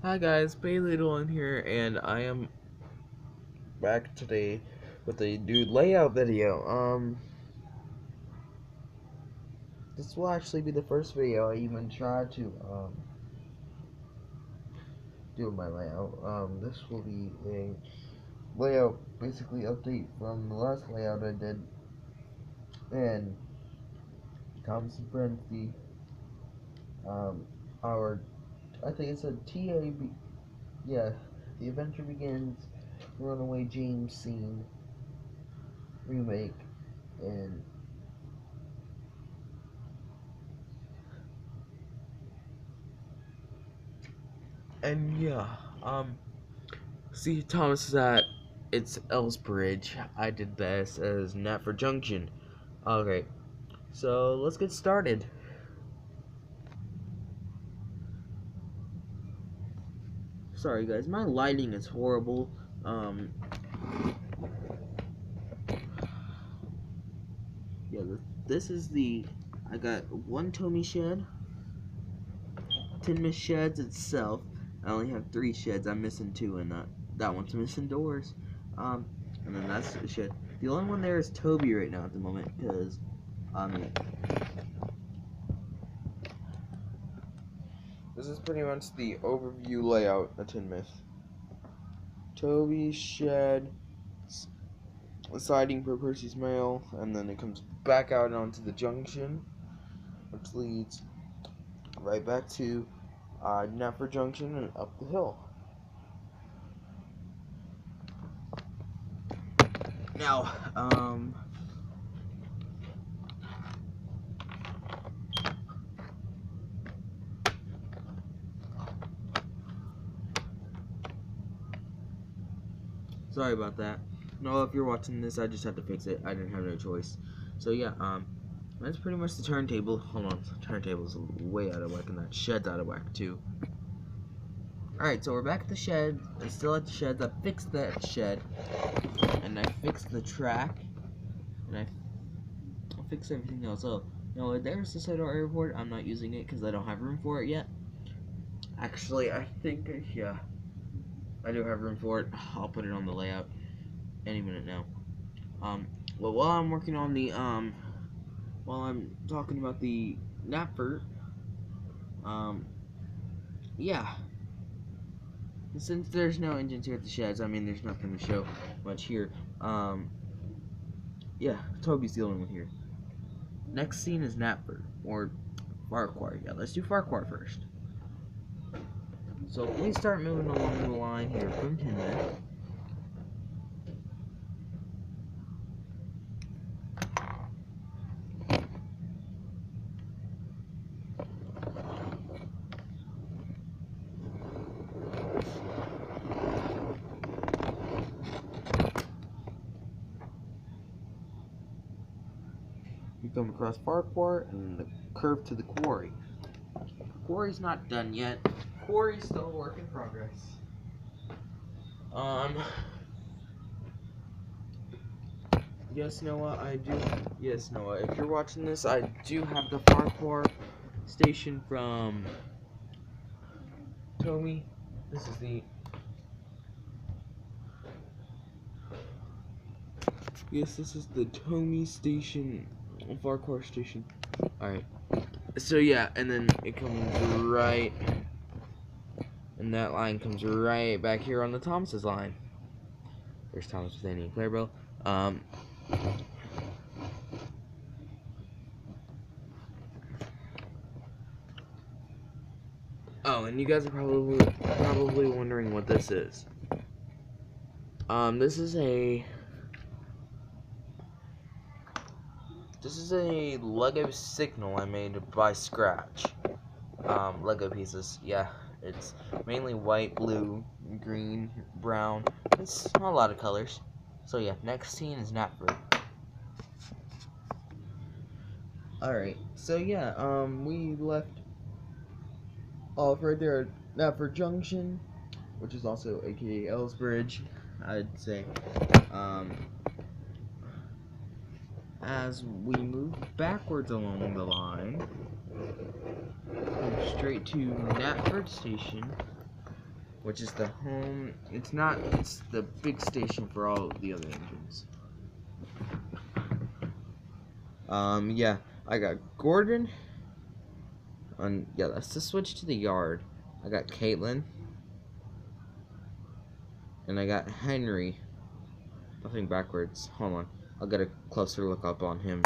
Hi guys, Bailey Dolan here, and I am back today with a new layout video. This will actually be the first video I even try to do my layout. This will be a layout basically update from the last layout I did, and Thomas and Friends, um our I think it's a TAB, yeah, the Adventure Begins Runaway James scene remake, and yeah, see, Thomas is at it's Ellsbridge. I did this as Knapford Junction. Okay, so let's get started. Sorry guys, my lighting is horrible. Yeah, this is I got one Tommy shed, Tinmouth sheds itself. I only have 3 sheds. I'm missing 2, and that one's missing doors. And then that's the shed. The only one there is Toby right now at the moment, because this is pretty much the overview layout of Tinmouth. Toby's shed, siding for Percy's mail, and then it comes back out onto the junction, which leads right back to Knapford Junction and up the hill. Now, sorry about that. No, if you're watching this, I just had to fix it. I didn't have no choice. So yeah, that's pretty much the turntable. Hold on, the turntable's way out of whack, and that shed's out of whack too. Alright, so we're back at the shed. I'm still at the sheds. I fixed that shed, and I fixed the track, and I fixed everything else. So, there's the Seattle Airport. I'm not using it because I don't have room for it yet. Actually, I think, yeah, I do have room for it. I'll put it on the layout any minute now. Well, while I'm working on the, while I'm talking about the Knapford, yeah, since there's no engines here at the sheds, I mean, there's nothing to show much here. Yeah, Toby's the only one here. Next scene is Knapford, or Farquhar. Yeah, let's do Farquhar first. So we start moving along the line here from Tinmouth. We come across Farquhar and the curve to the quarry. Quarry's not done yet. Quarry's still a work in progress. Yes, Noah, I do. Yes, Noah, if you're watching this, I do have the Farquhar station from Tommy. This is the. Yes, this is the Tommy station, Farquhar station. Alright. So, yeah, and then it comes right. And that line comes right back here on the Thomas's line. There's Thomas with Annie and Clarabelle. Oh, and you guys are probably wondering what this is. This is a Lego signal I made by scratch. Lego pieces. Yeah, it's mainly white, blue, green, brown. It's a lot of colors. So yeah, next scene is Knapford. Alright, so yeah, we left off right there at Knapford Junction, which is also aka Ellsbridge, I'd say. As we move backwards along the line, straight to Knapford Station, which is the home. It's not. It's the big station for all the other engines. Yeah, I got Gordon. Yeah, let's just switch to the yard. I got Caitlin. And I got Henry. Nothing backwards. Hold on. I'll get a closer look up on him.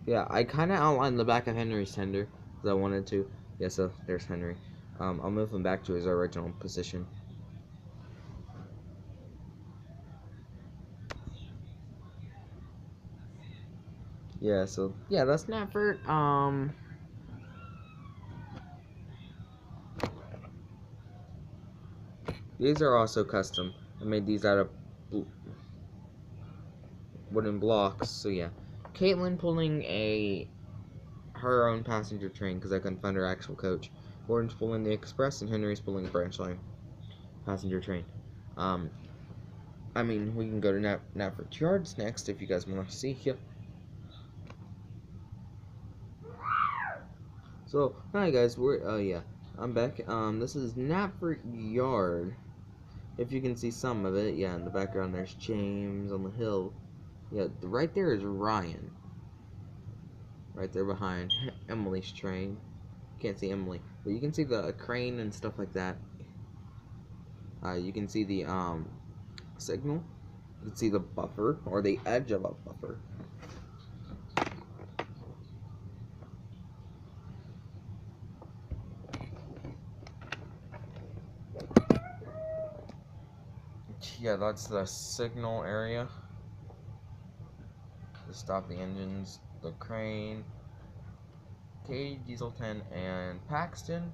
Yeah, I kind of outlined the back of Henry's tender because I wanted to. Yeah, so there's Henry. I'll move him back to his original position. Yeah, so yeah, that's Knapford. These are also custom. I made these out of wooden blocks. So yeah, Caitlin pulling her own passenger train because I couldn't find her actual coach. Gordon's pulling the express, and Henry's pulling the branch line passenger train. I mean, we can go to Knapford Yards next if you guys want to see. Yeah. So, hi guys, yeah, I'm back. This is Knapford Yard. If you can see some of it, yeah, in the background there's James on the hill. Yeah, right there is Ryan. Right there behind Emily's train. Can't see Emily, but you can see the crane and stuff like that. You can see the signal. You can see the buffer or the edge of a buffer. Yeah, that's the signal area to stop the engines. The crane, Katie, Dieselton, and Paxton.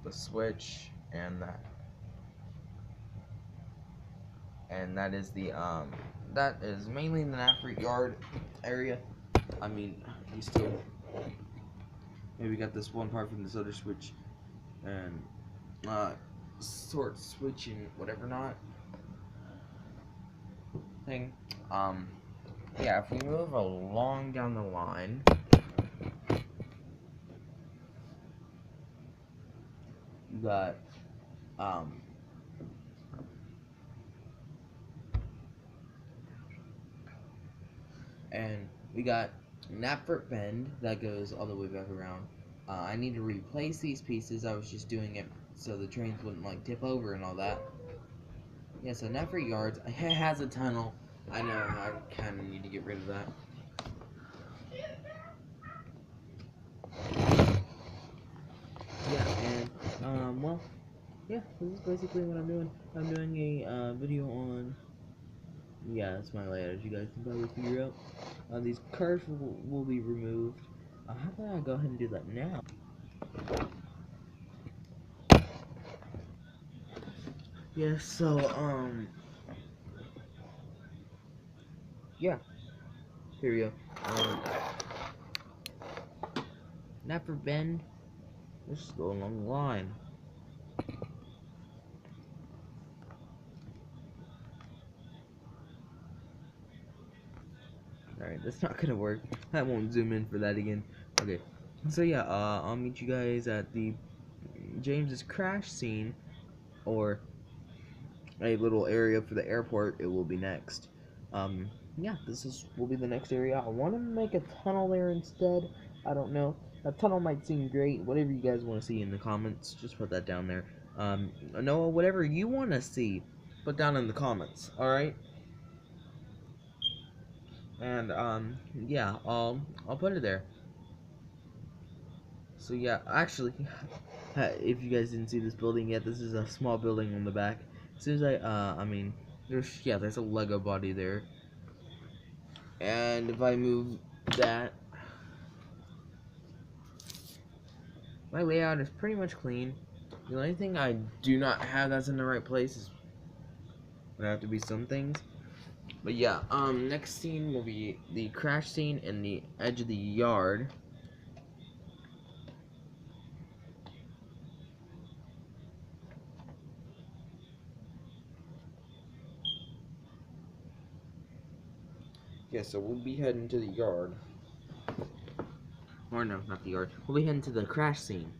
The switch and that. And that is the that is mainly the Knapford Yard area. I mean, you still maybe got this one part from this other switch and sort switch and whatever not thing. Yeah, if we move along down the line, you got and we got Knapford Bend that goes all the way back around. I need to replace these pieces. I was just doing it so the trains wouldn't like tip over and all that. Yeah, so Knapford Yards it has a tunnel. I know I kind of need to get rid of that. Yeah, and well, yeah, this is basically what I'm doing. I'm doing a video on. Yeah, that's my layout, as you guys can probably figure out. These cars will be removed. How about I go ahead and do that now? Yeah, so, yeah, here we go. Knapford Bend, this is going along the line. Alright, that's not gonna work. I won't zoom in for that again. Okay, so yeah, I'll meet you guys at the James's crash scene, or a little area for the airport. It will be next. Yeah, will be the next area. I want to make a tunnel there instead. I don't know. A tunnel might seem great. Whatever you guys want to see in the comments, just put that down there. Noah, whatever you want to see, put down in the comments. All right. And yeah, I'll put it there. So yeah, actually, if you guys didn't see this building yet, this is a small building on the back. As soon as I mean, there's a Lego body there. And if I move that, my layout is pretty much clean. The only thing I do not have that's in the right place is would have to be some things. But yeah, next scene will be the crash scene in the edge of the yard. Yeah, so we'll be heading to the yard. Or no, not the yard. We'll be heading to the crash scene.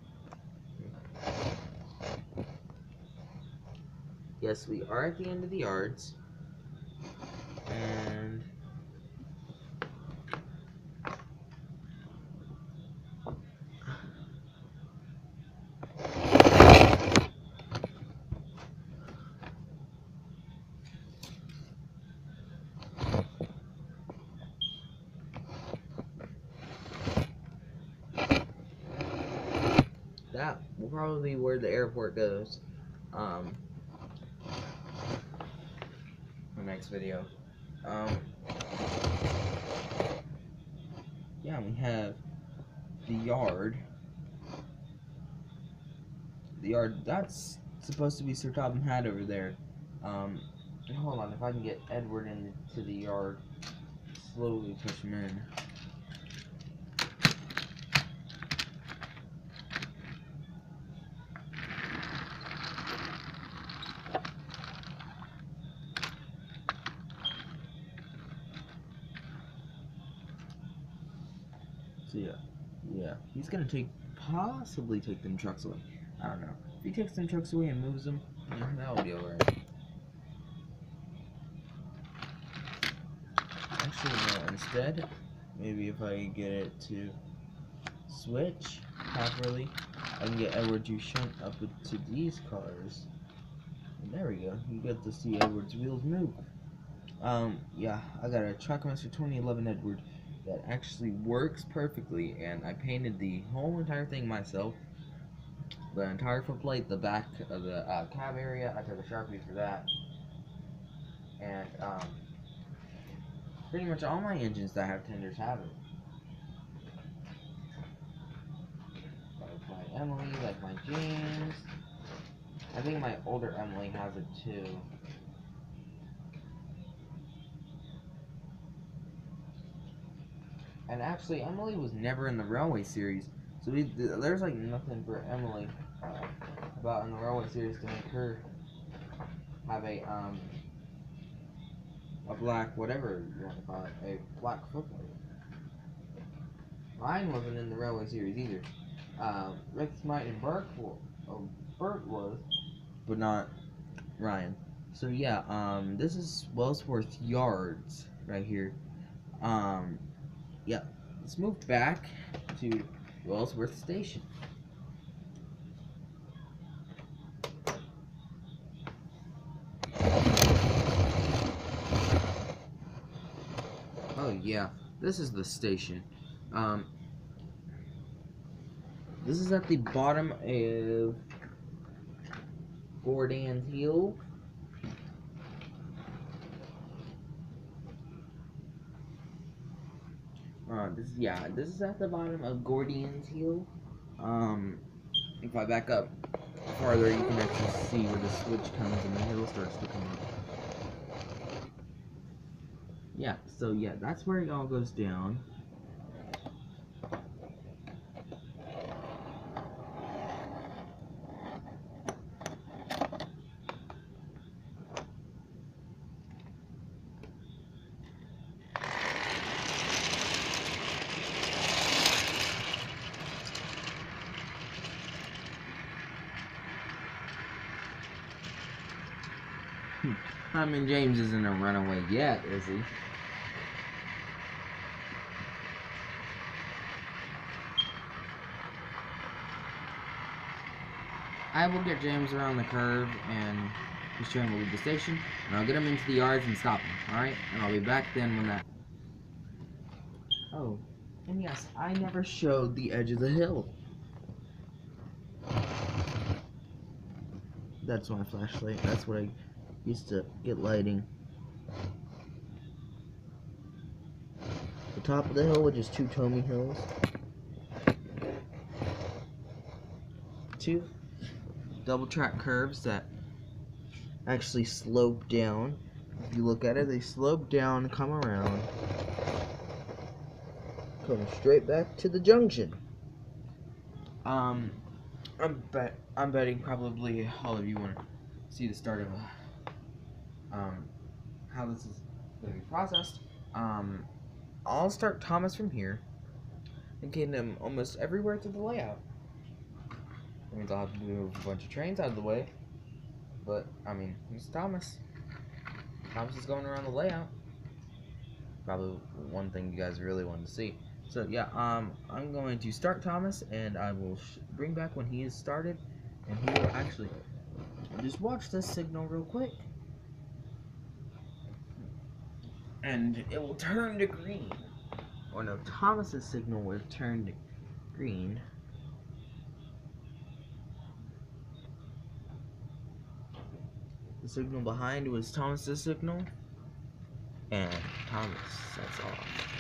Yes, we are at the end of the yards. And that will probably be where the airport goes. The next video. Yeah, we have the yard. The yard, that's supposed to be Sir Topham Hatt over there. Hold on, if I can get Edward into the yard, slowly push him in. So yeah, he's gonna possibly take them trucks away. I don't know. If he takes them trucks away and moves them, yeah, that'll be alright. Actually, no, instead, maybe if I get it to switch properly, I can get Edward to shunt up to these cars. And there we go. You get to see Edward's wheels move. Yeah, I got a Trackmaster 2011 Edward that actually works perfectly, and I painted the whole entire thing myself. The entire footplate, the back of the cab area, I took a Sharpie for that. And, pretty much all my engines that have tenders have it. Like my Emily, like my James. I think my older Emily has it too. And actually, Emily was never in the Railway series, so there's like nothing for Emily about in the Railway series to make her have a black, whatever you want to call it, a black footplate. Ryan wasn't in the Railway series either. Rex, Mike, and Bert was, but not Ryan. So yeah, this is Wellsworth Yards right here. Yeah, let's move back to Wellsworth Station. Oh yeah, this is the station. This is at the bottom of Gordon's Hill. This is at the bottom of Gordon's Hill. If I back up farther, you can actually see where the switch comes and the hill starts to come up. Yeah, so yeah, that's where it all goes down. I mean, James isn't a runaway yet, is he? I will get James around the curve, and his train will leave the station, and I'll get him into the yards and stop him, alright? And I'll be back then when that... Oh, and yes, I never showed the edge of the hill. That's my flashlight. That's what I used to get lighting. The top of the hill, which is 2 Tommy Hills. 2 double track curves that actually slope down. If you look at it, they slope down, come around, come straight back to the junction. I'm betting probably all of you want to see the start of how this is going to be processed. I'll start Thomas from here. and get him almost everywhere through the layout. That means I'll have to move a bunch of trains out of the way. But, I mean, it's Thomas. Thomas is going around the layout. Probably one thing you guys really wanted to see. So, yeah, I'm going to start Thomas, and I will bring back when he is started. And he will actually... Just watch this signal real quick. And it will turn to green. Or no, Thomas's signal will turn to green. The signal behind was Thomas's signal. And Thomas sets off.